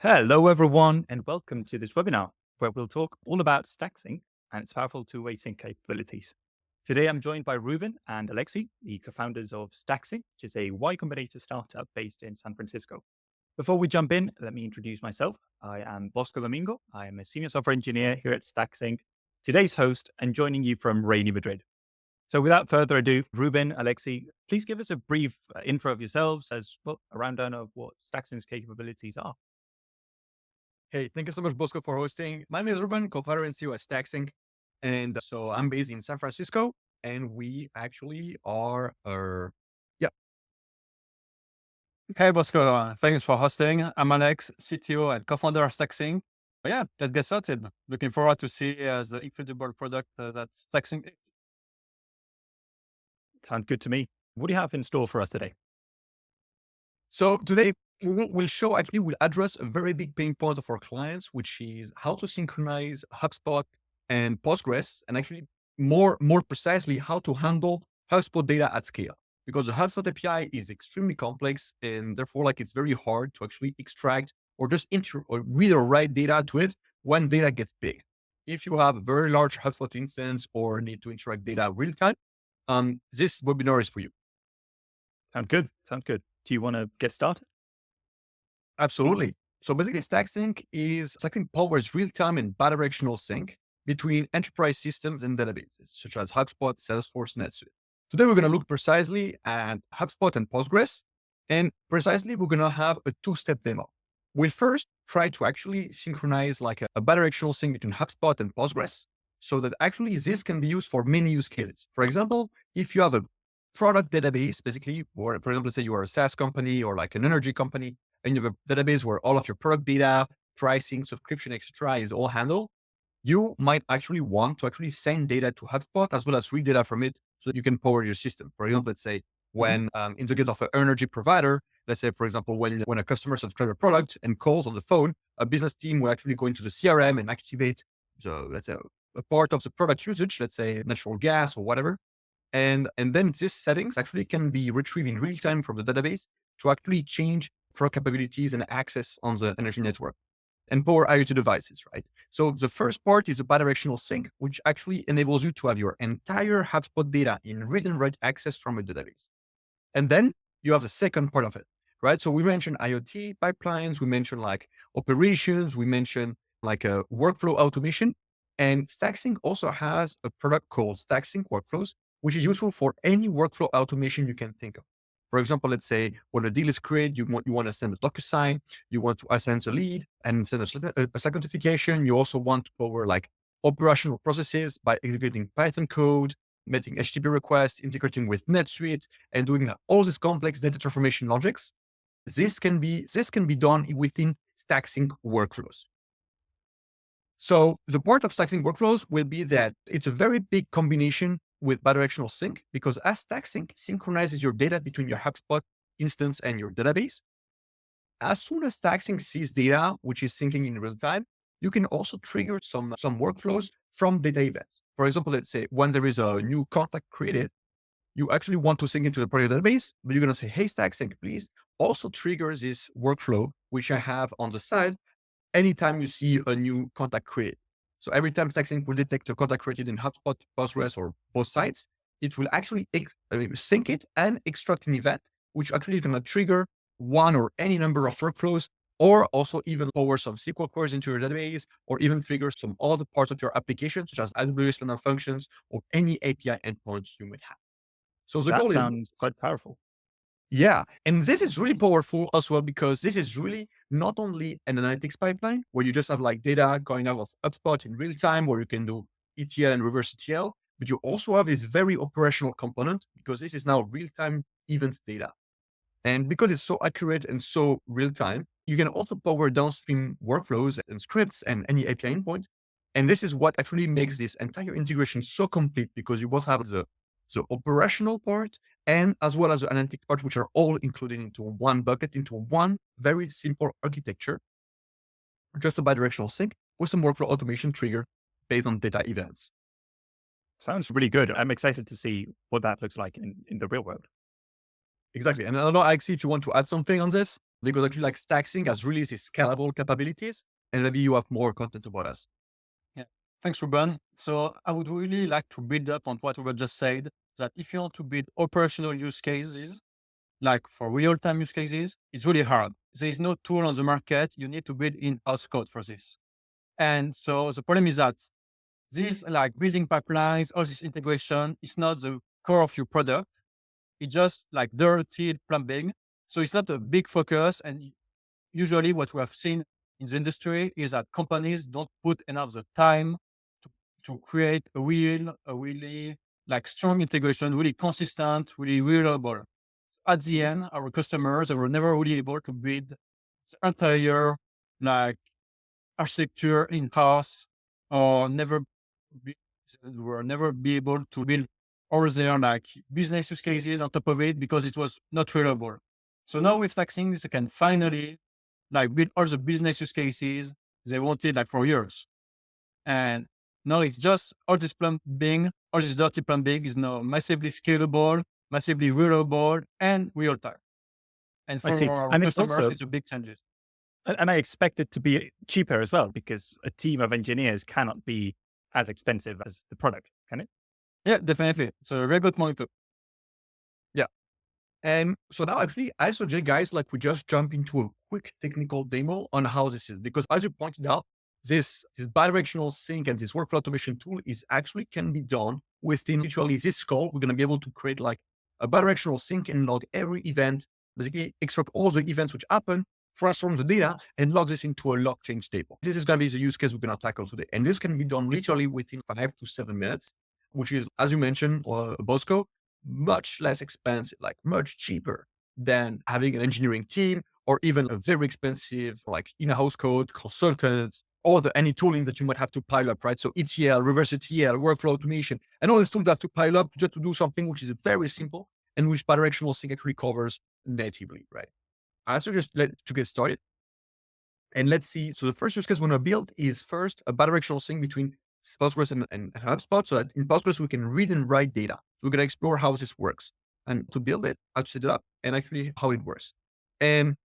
Hello, everyone, and welcome to this webinar where we'll talk all about Stacksync and its powerful two-way sync capabilities. Today, I'm joined by Ruben and Alexi, the co-founders of Stacksync, which is a Y Combinator startup based in San Francisco. Before we jump in, let me introduce myself. I am Bosco Domingo. I am a senior software engineer here at Stacksync, today's host, and joining you from rainy Madrid. So without further ado, Ruben, Alexi, please give us a brief intro of yourselves as well, a rundown of what Stacksync's capabilities are. Hey, thank you so much, Bosco, for hosting. My name is Ruben, co-founder and CEO at Stacksync. And so I'm based in San Francisco, and we actually are, yeah, Hey, Bosco. Thanks for hosting. I'm Alex, CTO and co-founder of Stacksync. Yeah, let's get started. Looking forward to see the incredible product that Stacksync is. Sounds good to me. What do you have in store for us today? So today we'll address a very big pain point of our clients, which is how to synchronize HubSpot and Postgres, and actually more precisely, how to handle HubSpot data at scale. Because the HubSpot API is extremely complex, and therefore, it's very hard to actually extract or just enter or read or write data to it when data gets big. If you have a very large HubSpot instance or need to interact data real time, this webinar is for you. Sound good. Sounds good. Do you want to get started? Absolutely. So basically, Stacksync powers real-time and bidirectional sync between enterprise systems and databases, such as HubSpot, Salesforce, NetSuite. Today, we're going to look precisely at HubSpot and Postgres, and precisely, we're going to have a two-step demo. We'll first try to actually synchronize a bidirectional sync between HubSpot and Postgres, so that actually this can be used for many use cases. For example, if you have a product database, basically, or for example, say you are a SaaS company or like an energy company, and you have a database where all of your product data, pricing, subscription, etc., is all handled, you might actually want to actually send data to HubSpot as well as read data from it so that you can power your system. For example, let's say when in the case of an energy provider, let's say, for example, when a customer subscribes a product and calls on the phone, a business team will actually go into the CRM and activate let's say a part of the product usage, let's say natural gas or whatever. And then these settings actually can be retrieved in real time from the database to actually change product capabilities and access on the energy network and power IoT devices, right? So the first part is a bidirectional sync, which actually enables you to have your entire HubSpot data in read and write access from a database. And then you have the second part of it, right? So we mentioned IoT pipelines, we mentioned operations, we mentioned a workflow automation. And Stacksync also has a product called Stacksync Workflows, which is useful for any workflow automation you can think of. For example, let's say when a deal is created, you want to send a DocuSign, you want to assign a lead and send a second notification. You also want to power operational processes by executing Python code, making HTTP requests, integrating with NetSuite, and doing all these complex data transformation logics. This can be done within Stacksync workflows. So the part of Stacksync workflows will be that it's a very big combination with bidirectional sync, because as Stacksync synchronizes your data between your HubSpot instance and your database, as soon as Stacksync sees data, which is syncing in real time, you can also trigger some workflows from data events. For example, let's say when there is a new contact created, you actually want to sync into the product database, but you're going to say, hey, Stacksync, please also trigger this workflow, which I have on the side, anytime you see a new contact created. So every time Stacksync will detect a contact created in HubSpot, Postgres, or both sites, it will actually sync it and extract an event, which actually is going to trigger one or any number of workflows, or also even power some SQL queries into your database, or even trigger some other parts of your application, such as AWS Lambda functions or any API endpoints you might have. So the That goal is, sounds quite powerful. yeah. And this is really powerful as well, because this is really not only an analytics pipeline where you just have data going out of HubSpot in real time, where you can do ETL and reverse ETL, but you also have this very operational component, because this is now real time events data. And because it's so accurate and so real time, you can also power downstream workflows and scripts and any API endpoint. And this is what actually makes this entire integration so complete, because you both have the operational part and as well as the analytic part, which are all included into one bucket, into one very simple architecture, just a bidirectional sync with some workflow automation trigger based on data events. Sounds really good. I'm excited to see what that looks like in the real world. Exactly. And I don't know, Alexi, if you want to add something on this. because actually like Stacksync has really these scalable capabilities, and maybe you have more content about us. Yeah. Thanks, Ruben. So I would really like to build up on what Ruben just said, that if you want to build operational use cases, like for real-time use cases, it's really hard. There is no tool on the market. You need to build in-house code for this. And so the problem is that this like building pipelines, all this integration is not the core of your product. It's just like dirty plumbing. So it's not a big focus. And usually what we have seen in the industry is that companies don't put enough the time to, to create a really like strong integration, really consistent, really reliable. At the end, our customers, they were never really able to build the entire like architecture in-house, or were never be able to build all their like business use cases on top of it because it was not reliable. So now with Stacksync, they can finally like build all the business use cases they wanted like for years. And now it's just all this plumbing, all this dirty plumbing is now massively scalable, massively reliable, and real time. And I for see. our And it's customers, also, it's a big change. and I expect it to be cheaper as well, because a team of engineers cannot be as expensive as the product, can it? Yeah, definitely. It's a very good point too. And so now actually, I suggest guys, like we just jump into a quick technical demo on how this is, because as you pointed out, this bidirectional sync and this workflow automation tool is actually can be done within literally this call. We're going to be able to create like a bidirectional sync and log every event, basically extract all the events which happen, transform the data, and log this into a log change table. This is going to be the use case we're going to tackle today. And this can be done literally within 5 to 7 minutes, which is, as you mentioned, Bosco, much less expensive, like much cheaper than having an engineering team or even a very expensive like in-house code, consultants, or any tooling that you might have to pile up, right? So ETL, reverse ETL, workflow automation, and all these tools have to pile up just to do something which is very simple and which bidirectional sync actually covers natively, right? I suggest to get started. And let's see. So the first use case we're going to build is first a bidirectional sync between Postgres and HubSpot, so that in Postgres we can read and write data. So we're going to explore how this works and to build it, how to set it up, and actually how it works. And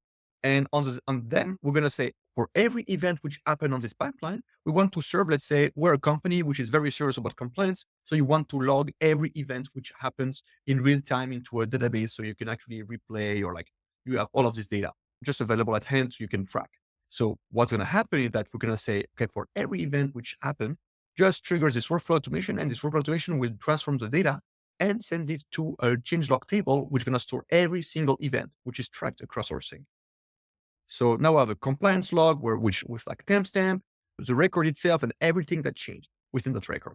then we're going to say for every event which happened on this pipeline, we want to serve, let's say we're a company which is very serious about compliance. So you want to log every event which happens in real time into a database. So you can actually replay, or like you have all of this data just available at hand so you can track. So what's going to happen is that we're going to say, okay, for every event which happened, just triggers this workflow automation, and this workflow automation will transform the data and send it to a changelog table, which is going to store every single event which is tracked across our sync. So now I have a compliance log with like timestamp, the record itself, and everything that changed within that record.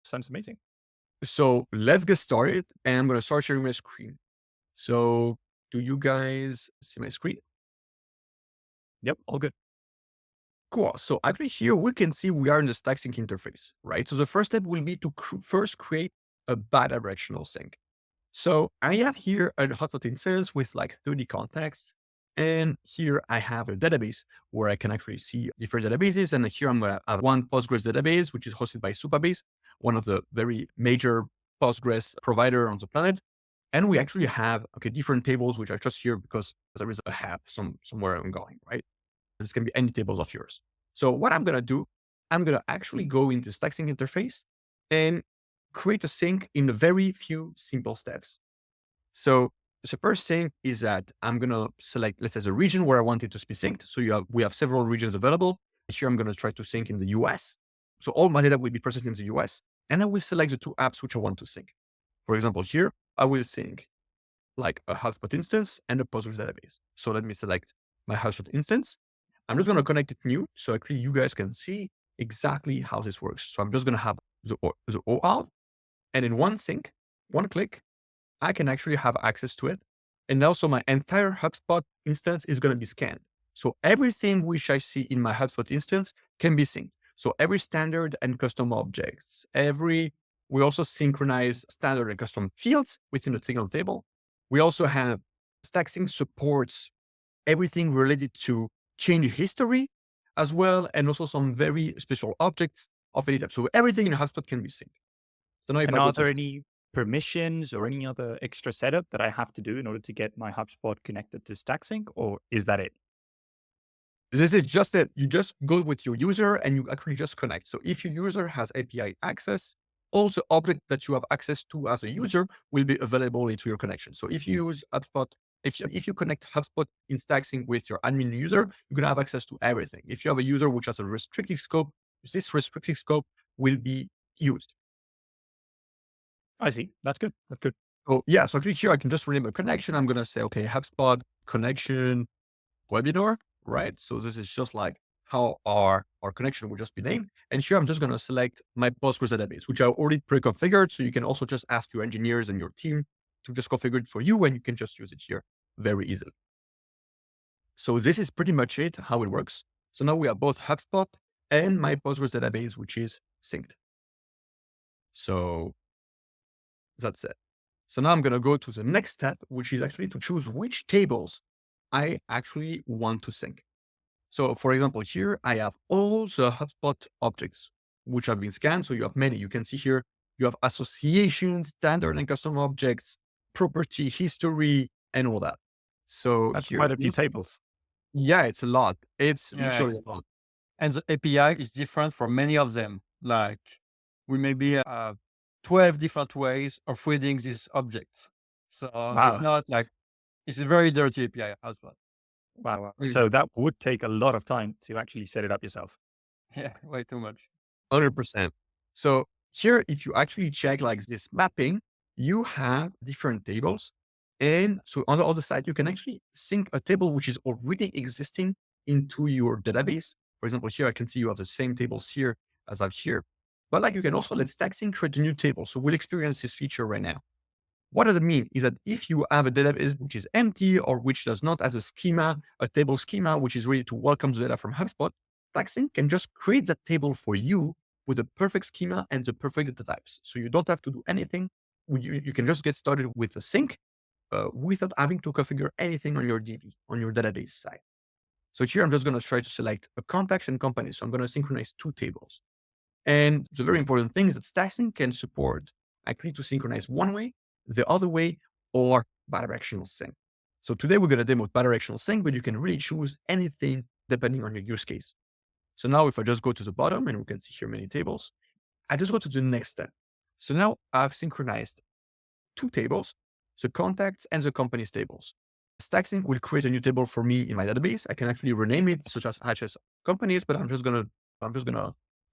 Sounds amazing. So let's get started, and I'm going to start sharing my screen. So do you guys see my screen? Yep, all good. Cool. So actually here we can see we are in the Stacksync interface, right? So the first step will be to first create a bidirectional sync. So I have here a HubSpot instance with like 30 contexts. And here I have a database where I can actually see different databases. And here I'm going to have one Postgres database, which is hosted by Supabase, one of the very major Postgres provider on the planet. And we actually have different tables, which are just here because there is a hub somewhere I'm going, right? This can be any tables of yours. So what I'm going to do, I'm going to actually go into Stacksync interface and create a sync in a very few simple steps. So the first thing is that I'm going to select, let's say, the region where I want it to be synced. So we have several regions available. Here I'm going to try to sync in the US. So all my data will be processed in the US, and I will select the two apps which I want to sync. For example, here I will sync like a HubSpot instance and a Postgres database. So let me select my HubSpot instance. I'm just going to connect it new, so actually you guys can see exactly how this works. So I'm just going to have the OAuth, and in one sync, one click, I can actually have access to it. And also my entire HubSpot instance is going to be scanned. So everything which I see in my HubSpot instance can be synced. So every standard and custom objects, we also synchronize standard and custom fields within the signal table. We also have Stacksync supports everything related to change history as well, and also some very special objects of any type. So everything in HubSpot can be synced. So now if And I are go to there any permissions or any other extra setup that I have to do in order to get my HubSpot connected to Stacksync, or is that it? This is just that you just go with your user and you actually just connect. So if your user has API access, all the objects that you have access to as a user will be available into your connection. So if you use HubSpot, if you connect HubSpot in Stacksync with your admin user, you're going to have access to everything. If you have a user which has a restricted scope, this restricted scope will be used. I see. That's good. That's good. So yeah, so actually here I can just rename a connection. I'm going to say, okay, HubSpot connection webinar, right? So this is just like how our connection will just be named. And here I'm just going to select my Postgres database, which I already pre-configured. So you can also just ask your engineers and your team to just configure it for you, and you can just use it here very easily. So this is pretty much it, how it works. So now we have both HubSpot and my Postgres database, which is synced. So that's it. So now I'm going to go to the next step, which is actually to choose which tables I actually want to sync. So for example, here I have all the HubSpot objects, which have been scanned. So you have many. You can see here, you have associations, standard and custom objects, property history, and all that. So That's here, quite a few tables. yeah, it's a lot. It's Yeah, literally a lot. and the API is different for many of them. Like we maybe have 12 different ways of reading these objects. So it's Wow. not like, it's a very dirty API as well. Wow. Mm. So that would take a lot of time to actually set it up yourself. Yeah, way too much. 100%. So here, if you actually check like this mapping, you have different tables. And so on the other side, you can actually sync a table which is already existing into your database. For example, here I can see you have the same tables here as I have here. But like you can also let Stacksync create a new table. So we'll experience this feature right now. What does it mean? Is that if you have a database which is empty or which does not have a schema, a table schema, which is ready to welcome the data from HubSpot, Stacksync can just create that table for you with the perfect schema and the perfect data types. So you don't have to do anything. You can just get started with the sync without having to configure anything on your DB, on your database side. So here I'm just going to try to select a contacts and companies. So I'm going to synchronize two tables. And the very important thing is that Stacksync can support actually to synchronize one way, the other way, or bidirectional sync. So today we're going to demo bidirectional sync, but you can really choose anything depending on your use case. So now if I just go to the bottom and we can see here many tables, I just go to the next step. So now I've synchronized two tables, the contacts and the companies tables. Stacksync will create a new table for me in my database. I can actually rename it such as HS companies, but I'm just gonna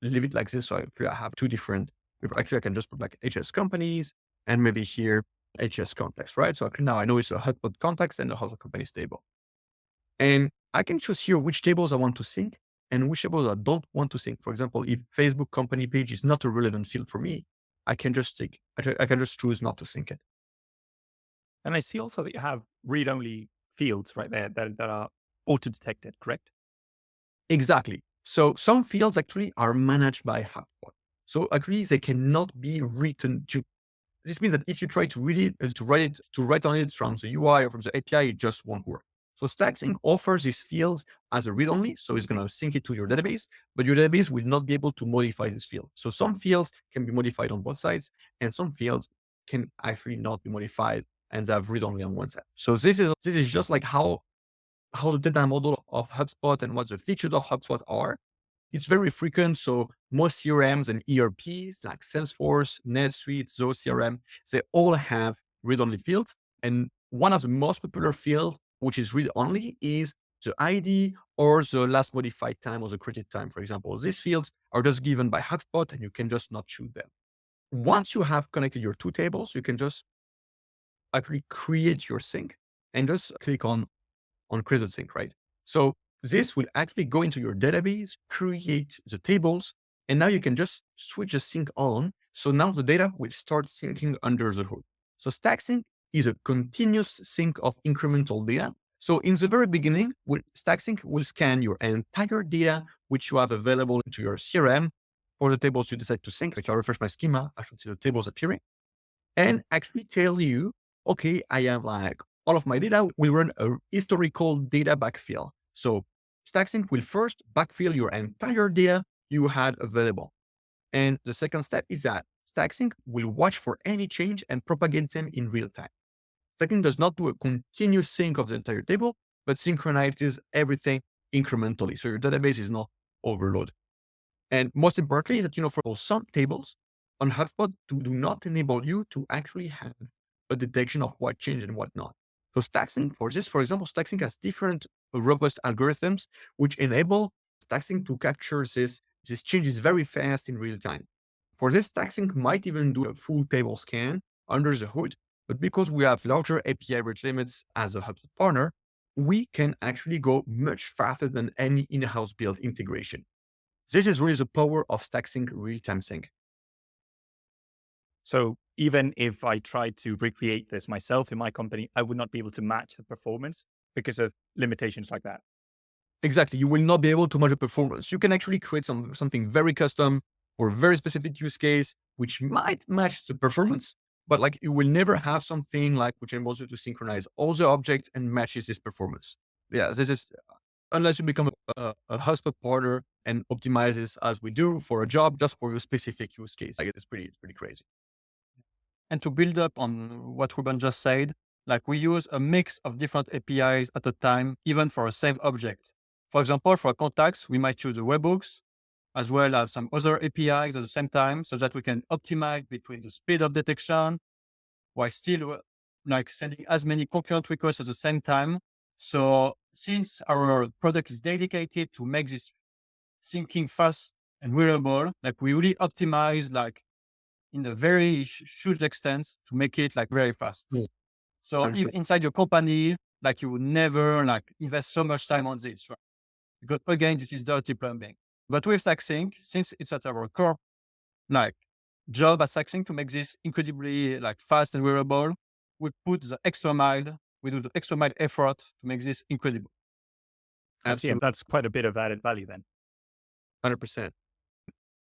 leave it like this. So I have two different, actually I can just put like HS companies and maybe here HS contacts, right? So now I know it's a HubSpot contacts and a HubSpot companies table. And I can choose here which tables I want to sync and which tables I don't want to sync. For example, if Facebook company page is not a relevant field for me, I can just choose not to sync it. And I see also that you have read-only fields right there that are auto-detected, correct? Exactly. So some fields actually are managed by HubSpot. So actually they cannot be written to. This means that if you try to read it, to write on it from the UI or from the API, it just won't work. So Stacksync offers these fields as a read-only. So it's going to sync it to your database, but your database will not be able to modify this field. So some fields can be modified on both sides and some fields can actually not be modified and have read-only on one side. So this is just like how the data model of HubSpot and what the features of HubSpot are. It's very frequent. So most CRMs and ERPs like Salesforce, NetSuite, Zoho CRM, they all have read-only fields. And one of the most popular fields, which is read-only, is the ID or the last modified time or the created time. For example, these fields are just given by HubSpot and you can just not choose them. Once you have connected your two tables, you can just actually create your sync and just click on create a sync, right? So this will actually go into your database, create the tables, and now you can just switch the sync on. So now the data will start syncing under the hood. So Stacksync is a continuous sync of incremental data. So in the very beginning, Stacksync will scan your entire data, which you have available into your CRM for the tables you decide to sync. If I refresh my schema, I should see the tables appearing and actually tell you, okay, I have like all of my data. We run a historical data backfill. So Stacksync will first backfill your entire data you had available. And the second step is that Stacksync will watch for any change and propagate them in real time. Stacksync does not do a continuous sync of the entire table, but synchronizes everything incrementally. So your database is not overloaded. And most importantly is that, for some tables on HubSpot do not enable you to actually have a detection of what changed and what not. So Stacksync, for example, Stacksync has different robust algorithms which enable Stacksync to capture these changes very fast in real time. For this, Stacksync might even do a full table scan under the hood, but because we have larger API rich limits as a HubSpot partner, we can actually go much faster than any in-house built integration. This is really the power of Stacksync real-time sync. So even if I tried to recreate this myself in my company, I would not be able to match the performance because of limitations like that. Exactly. You will not be able to measure performance. You can actually create something very custom for a very specific use case, which might match the performance, but like you will never have something like which enables you to synchronize all the objects and matches this performance. Yeah, this is unless you become a HubSpot partner and optimize this as we do for a job, just for your specific use case. Like it's pretty crazy. And to build up on what Ruben just said, like we use a mix of different APIs at a time, even for a same object. For example, for contacts, we might use the webhooks as well as some other APIs at the same time so that we can optimize between the speed of detection while still like sending as many concurrent requests at the same time. So since our product is dedicated to make this syncing fast and reliable, like we really optimize like in a very huge extent to make it like very fast. Yeah. So if inside your company, like you would never like invest so much time on this, right? Because again, this is dirty plumbing. But with Stacksync, since it's at our core, like job at Stacksync to make this incredibly like fast and reliable, we put the extra mile, we do the extra mile effort to make this incredible. I see, and that's quite a bit of added value then. 100%.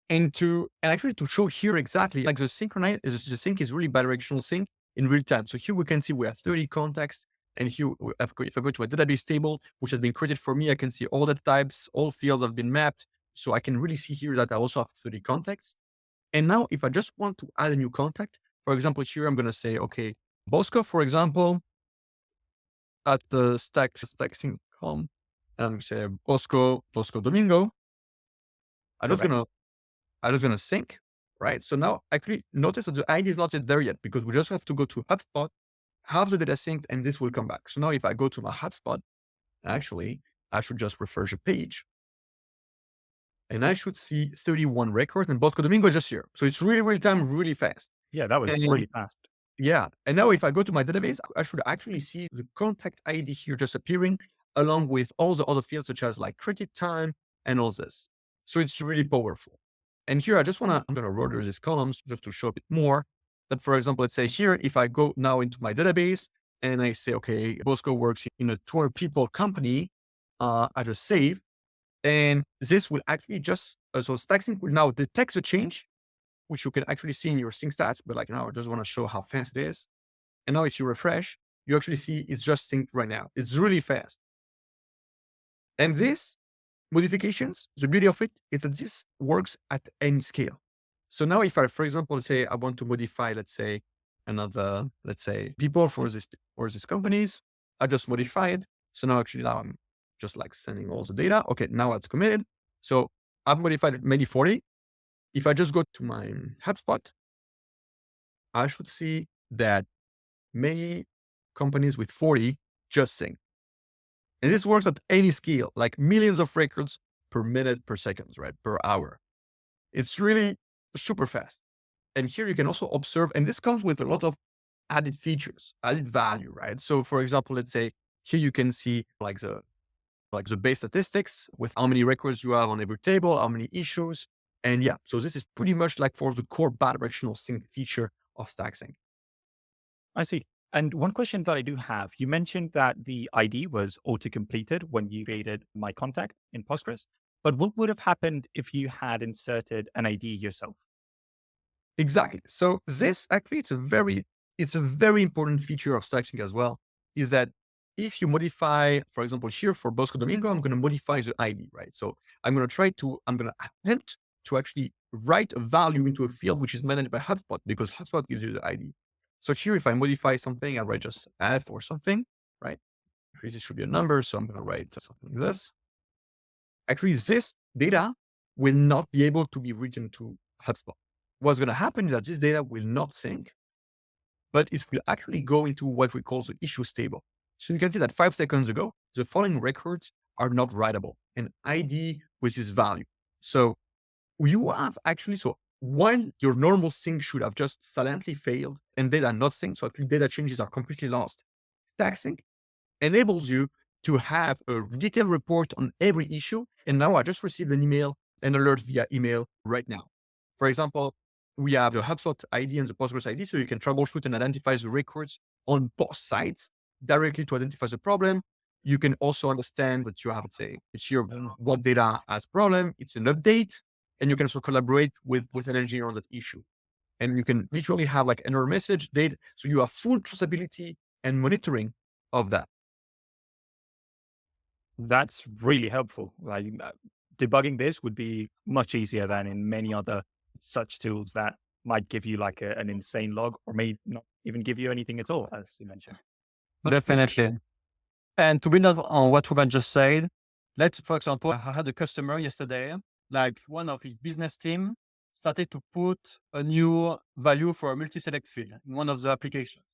And actually to show here exactly, like the sync is really bidirectional sync in real time. So here we can see we have 30 contacts. And here, if I go to a database table, which has been created for me, I can see all the types, all fields have been mapped. So I can really see here that I also have 30 contacts. And now if I just want to add a new contact, for example, here I'm going to say, okay, Bosco, for example, at the Stacksync.com, and I'm going to say Bosco Domingo. I'm just going to sync, right? So now actually notice that the ID is not yet there yet because we just have to go to HubSpot, have the data synced, and this will come back. So now if I go to my HubSpot, actually, I should just refresh the page. And I should see 31 records and Bosco Domingo is just here. So it's really real time, really fast. Yeah, that was really fast. Yeah. And now if I go to my database, I should actually see the contact ID here just appearing along with all the other fields such as like credit time and all this. So it's really powerful. And here I'm going to order these columns just to show a bit more. That, for example, let's say here, if I go now into my database and I say, okay, Bosco works in a 200 people company, I just save. And this will actually so Stacksync will now detect the change, which you can actually see in your sync stats. But like now I just want to show how fast it is. And now if you refresh, you actually see it's just synced right now. It's really fast. And this modifications, the beauty of it is that this works at any scale. So now if I, for example, say I want to modify, let's say people for these companies, I just modify it. So now I'm just like sending all the data. Okay, now it's committed. So I've modified it maybe 40. If I just go to my HubSpot, I should see that many companies with 40 just sync. And this works at any scale, like millions of records per minute, per second, right? Per hour. It's really super fast. And here you can also observe, and this comes with a lot of added features, added value, right? So for example, let's say here you can see like the base statistics with how many records you have on every table, how many issues. And yeah, so this is pretty much like for the core bidirectional sync feature of Stacksync. I see. And one question that I do have, you mentioned that the ID was auto-completed when you created my contact in Postgres, but what would have happened if you had inserted an ID yourself? Exactly. So this actually, it's a very important feature of Stacksync as well, is that if you modify, for example, here for Bosco Domingo, I'm going to modify the ID, right? So I'm going to attempt to actually write a value into a field which is managed by HubSpot because HubSpot gives you the ID. So here, if I modify something, I write just F or something, right? This should be a number. So I'm going to write something like this. Actually, this data will not be able to be written to HubSpot. What's going to happen is that this data will not sync, but it will actually go into what we call the issues table. So you can see that 5 seconds ago, the following records are not writable, an ID with this value. So you have actually, so while your normal sync should have just silently failed and data not synced, so actually data changes are completely lost, Stacksync enables you to have a detailed report on every issue. And now I just received an alert via email right now. For example, we have the HubSpot ID and the Postgres ID, so you can troubleshoot and identify the records on both sides directly to identify the problem. You can also understand that you have, say, it's here what data has problem, it's an update, and you can also collaborate with an engineer on that issue. And you can literally have like an error message date, so you have full traceability and monitoring of that. That's really helpful. Like debugging this would be much easier than in many other such tools that might give you like an insane log or may not even give you anything at all, as you mentioned. Definitely. And to build on what Ruben just said, let's, for example, I had a customer yesterday, like one of his business team started to put a new value for a multi-select field in one of the applications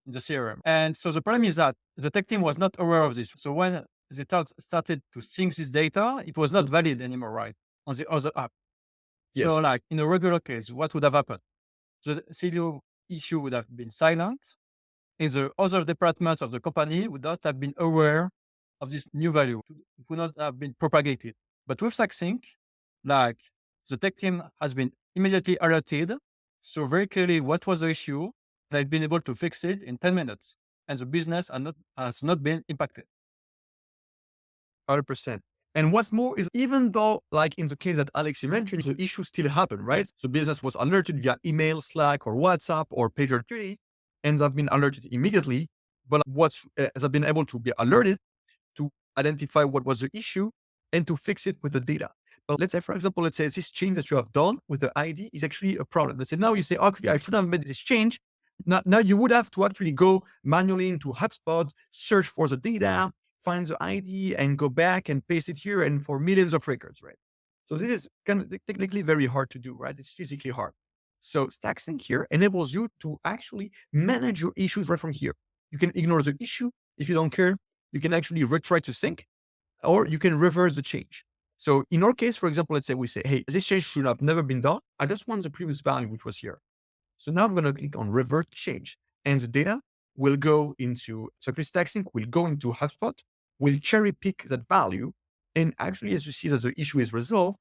in the CRM. And so the problem is that the tech team was not aware of this. So when they started to sync this data, it was not valid anymore, right, on the other app. Yes. So like in a regular case, what would have happened? The CDO issue would have been silent. And the other departments of the company would not have been aware of this new value. It would not have been propagated. But with Stacksync, like the tech team has been immediately alerted. So very clearly what was the issue, they've been able to fix it in 10 minutes and the business has not been impacted. 100%. And what's more is even though, like in the case that Alex mentioned, the issue still happened, right? So business was alerted via email, Slack, or WhatsApp, or PagerDuty, and they've been alerted immediately. But they've been able to be alerted to identify what was the issue and to fix it with the data. But let's say, for example, this change that you have done with the ID is actually a problem. Let's say now you say, okay, I should have made this change. Now you would have to actually go manually into HubSpot, search for the data, find the ID and go back and paste it here and for millions of records, right? So this is kind of technically very hard to do, right? It's physically hard. So Stacksync here enables you to actually manage your issues right from here. You can ignore the issue if you don't care. You can actually retry to sync, or you can reverse the change. So in our case, for example, let's say we say, hey, this change should have never been done. I just want the previous value, which was here. So now I'm going to click on revert change, and the data will go into, so Stacksync will go into HubSpot, will cherry pick that value. And actually, as you see that the issue is resolved,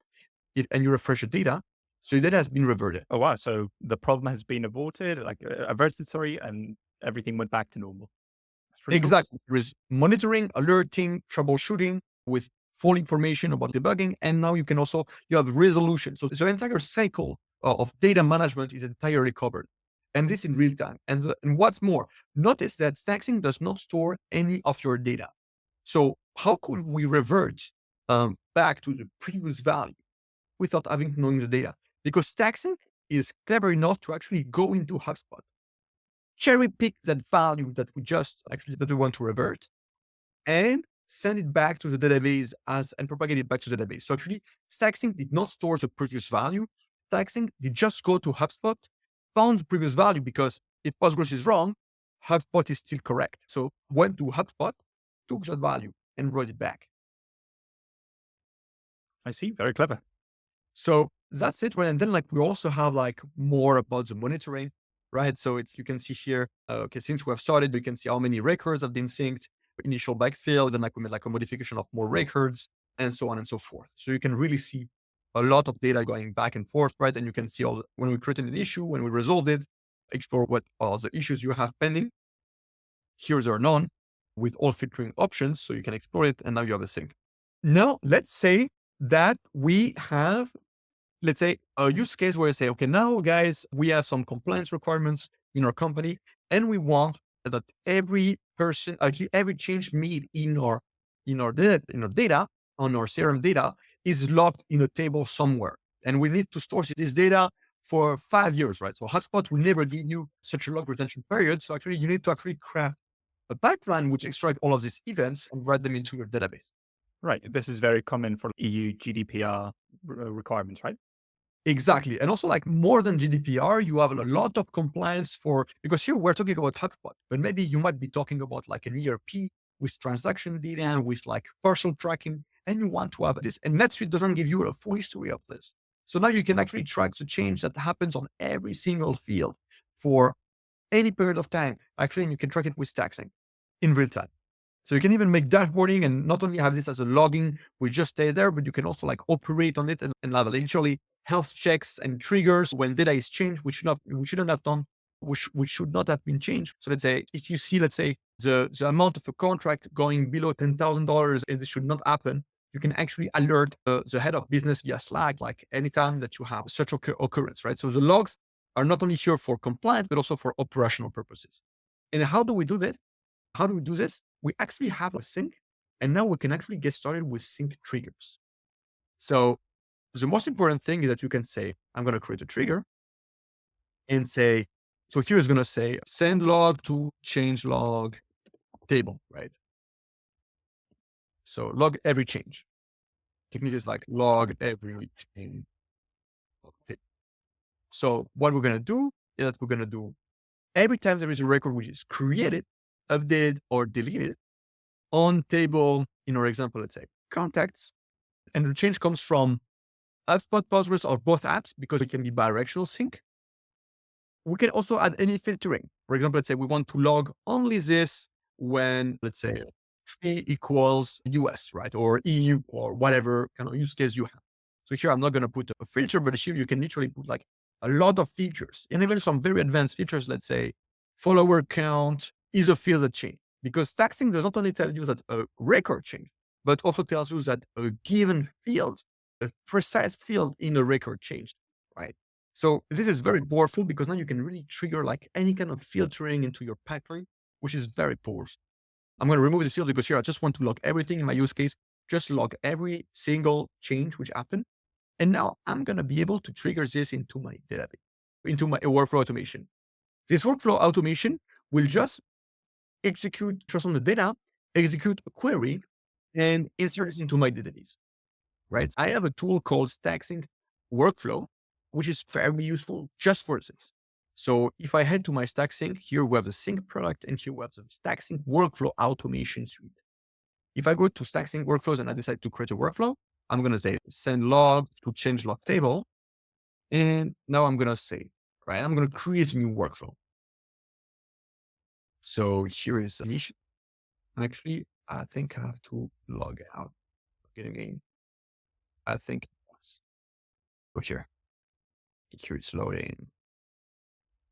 and you refresh the data, so the data has been reverted. Oh, wow. So the problem has been averted, and everything went back to normal. Exactly. There is monitoring, alerting, troubleshooting with full information about debugging. And now you have resolution. So the entire cycle of data management is entirely covered. And this in real time. And what's more, notice that Stacksync does not store any of your data. So how could we revert back to the previous value without having knowing the data? Because Stacksync is clever enough to actually go into HubSpot, cherry pick that value that we want to revert, and send it back to the database and propagate it back to the database. So actually, Stacksync did not store the previous value. Stacksync did just go to HubSpot, found the previous value because if Postgres is wrong, HubSpot is still correct. So went to HubSpot, took that value and wrote it back. I see. Very clever. So that's it. Right? And then we also have more about the monitoring, right? So you can see here, okay, since we have started, we can see how many records have been synced, initial backfill, then we made a modification of more records and so on and so forth. So you can really see a lot of data going back and forth, right? And you can see when we created an issue, when we resolved it, explore what all the issues you have pending. Here's our none with all filtering options. So you can explore it and now you have a sync. Now, let's say that we have, a use case where you say, okay, now guys, we have some compliance requirements in our company and we want that every change made in our data, on our CRM data is logged in a table somewhere. And we need to store this data for 5 years, right? So HubSpot will never give you such a long retention period. So actually, you need to actually craft a pipeline which extract all of these events and write them into your database. Right. This is very common for EU GDPR requirements, right? Exactly. And also like more than GDPR, you have a lot of compliance because here we're talking about HubSpot, but maybe you might be talking about like an ERP with transaction data and with like parcel tracking, and you want to have this. And NetSuite doesn't give you a full history of this. So now you can actually track the change that happens on every single field for any period of time. Actually, you can track it with Stacksync in real time. So you can even make dashboarding and not only have this as a logging, we just stay there, but you can also like operate on it and have literally health checks and triggers when data is changed, we shouldn't have done, which should not have been changed. So let's say if you see, let's say the amount of a contract going below $10,000 and this should not happen, you can actually alert the head of business via Slack, like anytime that you have such occurrence, right? So the logs are not only here for compliance, but also for operational purposes. And how do we do that? How do we do this? We actually have a sync, and now we can actually get started with sync triggers. So the most important thing is that you can say, I'm going to create a trigger and say, so here is going to say send log to change log table, right? So log every change. Technique is like log every change. Okay. So what we're going to do is that we're going to do every time there is a record which is created, updated, or deleted on table, in our example, let's say contacts, and the change comes from HubSpot, Postgres, or both apps because it can be bidirectional sync. We can also add any filtering. For example, let's say we want to log only this when, let's say, 3 equals US, right? Or EU or whatever kind of use case you have. So here, I'm not going to put a filter, but here you can literally put like a lot of features and even some very advanced features. Let's say follower count is a field that change, because Stacksync does not only tell you that a record change, but also tells you that a given field, a precise field in a record changed, right? So this is very powerful because now you can really trigger like any kind of filtering into your pipeline, which is very powerful. I'm going to remove this field because here I just want to log everything in my use case, just log every single change which happened. And now I'm going to be able to trigger this into my database, into my workflow automation. This workflow automation will just execute just on the data, execute a query, and insert it into my database, right? I have a tool called Stacksync Workflow, which is very useful just for this. So if I head to my Stacksync, here we have the sync product, and here we have the Stacksync Workflow Automation Suite. If I go to Stacksync Workflows and I decide to create a workflow, I'm going to say send log to change log table. And now I'm going to say, right, I'm going to create a new workflow. So here is an issue. Actually, I think I have to log out again. I think it's here. Here it's loading.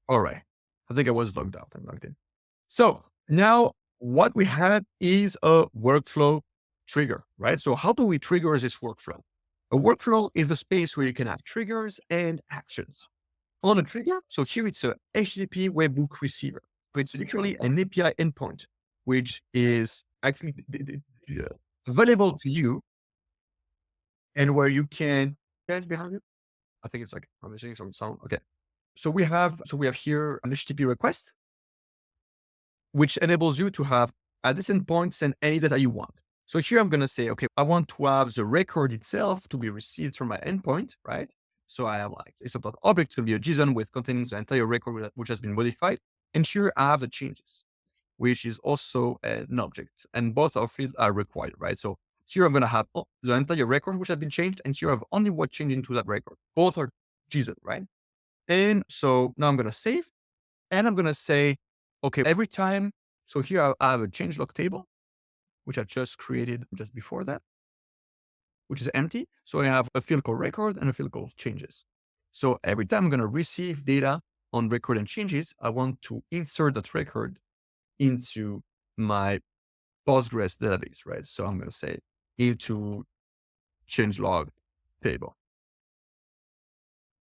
All right. I think I was logged out and logged in. So now what we have is a workflow trigger, right? So how do we trigger this workflow? A workflow is a space where you can have triggers and actions. On a trigger, so here it's a HTTP webhook receiver. So it's literally an API endpoint, which is actually available to you, and where you can guys behind you. I think it's like I'm missing some sound. Okay. So we have here an HTTP request, which enables you to have at this endpoint send any data you want. So here I'm going to say, okay, I want to have the record itself to be received from my endpoint, right? So I have like it's about object to be a JSON with containing the entire record which has been modified. And here I have the changes, which is also an object, and both of fields are required, right? So here I'm going to have the entire record which has been changed, and here I have only what changed into that record. Both are JSON, right? And so now I'm going to save, and I'm going to say, okay, every time. So here I have a change log table, which I just created just before that, which is empty. So I have a field called record and a field called changes. So every time I'm going to receive data on record and changes, I want to insert that record into my Postgres database, right? So I'm going to say into change log table,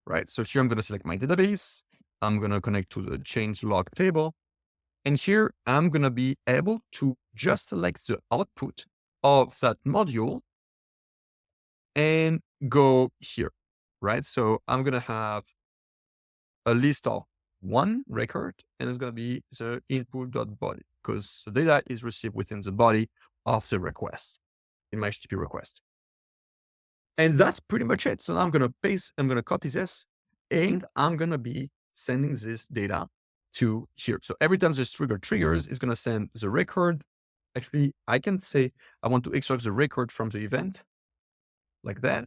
right? So here I'm going to select my database. I'm going to connect to the change log table. And here I'm going to be able to just select the output of that module and go here, right? So I'm going to have a list of one record, and it's going to be the input.body because the data is received within the body of the request in my HTTP request. And that's pretty much it. So now I'm going to copy this, and I'm going to be sending this data to here. So every time this trigger triggers, it's going to send the record. Actually, I can say I want to extract the record from the event like that.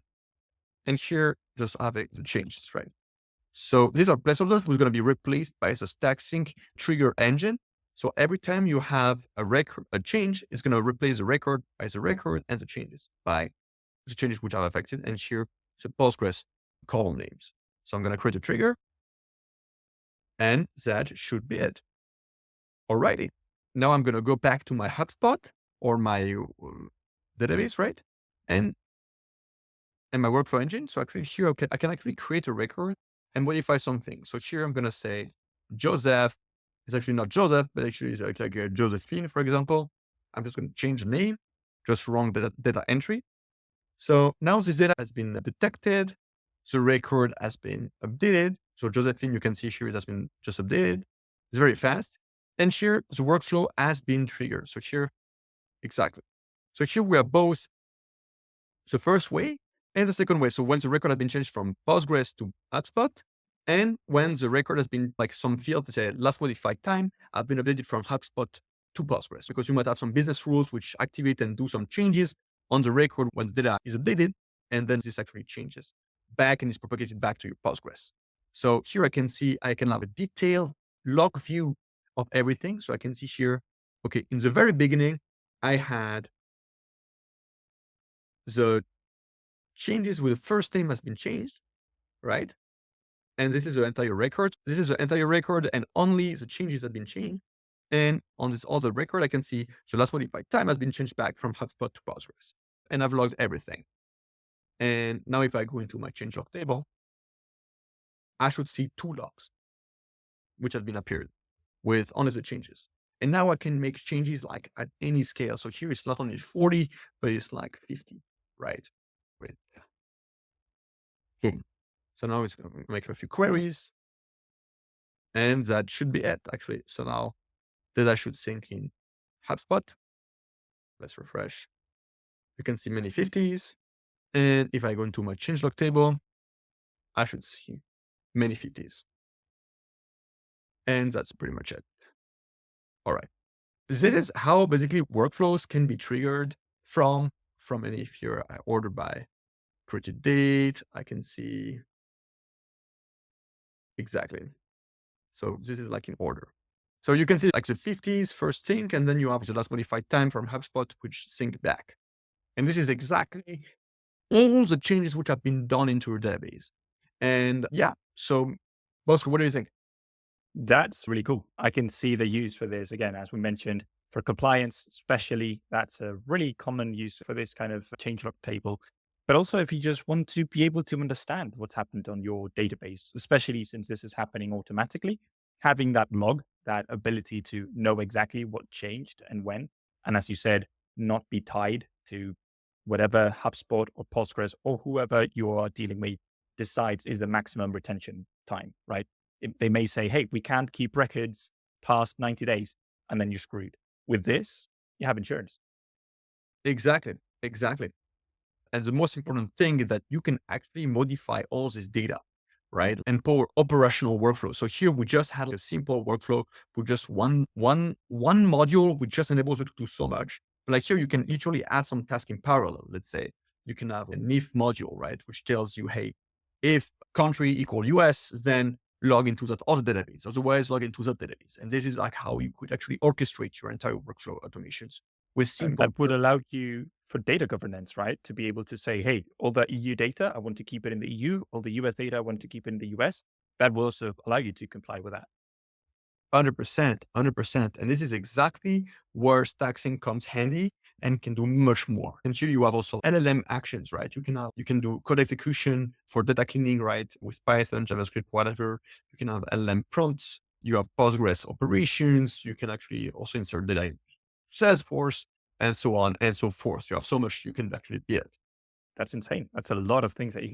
And here, just have the changes, right? So these are placeholders which are going to be replaced by the Stacksync trigger engine. So every time you have a change, it's going to replace the record by the record and the changes by the changes which are affected. And here, the Postgres column names. So I'm going to create a trigger, and that should be it. Alrighty. Now I'm going to go back to my HubSpot or my database, right? And my workflow engine. So actually here, I can actually create a record and modify something. So here I'm going to say Joseph. It's actually not Joseph, but actually it's like a Josephine, for example. I'm just going to change the name, just wrong data entry. So now this data has been detected. The record has been updated. So Josephine, you can see here it has been just updated. It's very fast. And here the workflow has been triggered. So here, exactly. So here we are both the first way and the second way. So when the record has been changed from Postgres to HubSpot, and when the record has been like some field to say last modified time, I've been updated from HubSpot to Postgres, because you might have some business rules which activate and do some changes on the record when the data is updated. And then this actually changes back and is propagated back to your Postgres. So here I can see, I can have a detailed log view of everything. So I can see here, okay, in the very beginning, I had the changes with the first name has been changed, right? And this is the entire record. This is the entire record, and only the changes have been changed. And on this other record, I can see the last modified time has been changed back from HubSpot to Postgres. And I've logged everything. And now if I go into my changelog table, I should see 2 logs, which have been appeared with only the changes. And now I can make changes like at any scale. So here it's not only 40, but it's like 50, right? Great. Boom. So now it's going to make a few queries, and that should be it actually. So now data should sync in HubSpot. Let's refresh. You can see many 50s. And if I go into my changelog table, I should see many 50s. And that's pretty much it. All right. This is how basically workflows can be triggered from any, if you're order by created date, I can see exactly. So this is like in order. So you can see like the 50s first sync, and then you have the last modified time from HubSpot, which sync back. And this is exactly all the changes which have been done into your database. And yeah, so Bosco, what do you think? That's really cool. I can see the use for this again, as we mentioned, for compliance, especially. That's a really common use for this kind of changelog table. But also, if you just want to be able to understand what's happened on your database, especially since this is happening automatically, having that log, that ability to know exactly what changed and when, and as you said, not be tied to whatever HubSpot or Postgres or whoever you are dealing with decides is the maximum retention time, right? They may say, hey, we can't keep records past 90 days, and then you're screwed. With this, you have insurance. Exactly. And the most important thing is that you can actually modify all this data, right? And power operational workflow. So here we just had a simple workflow with just one module, which just enables you to do so much. But like here, you can literally add some tasks in parallel. Let's say you can have an if module, right? Which tells you, hey, if country equal US, then log into that other database. Otherwise, log into that database. And this is like how you could actually orchestrate your entire workflow automations with And simple. that would allow you for data governance, right? To be able to say, hey, all the EU data, I want to keep it in the EU. All the US data, I want to keep it in the US. That will also allow you to comply with that. 100%. And this is exactly where Stacksync comes handy and can do much more. And here you have also LLM actions, right? You can do code execution for data cleaning, right? With Python, JavaScript, whatever. You can have LLM prompts. You have Postgres operations. You can actually also insert data in Salesforce and so on and so forth. You have so much you can actually build. That's insane. That's a lot of things that you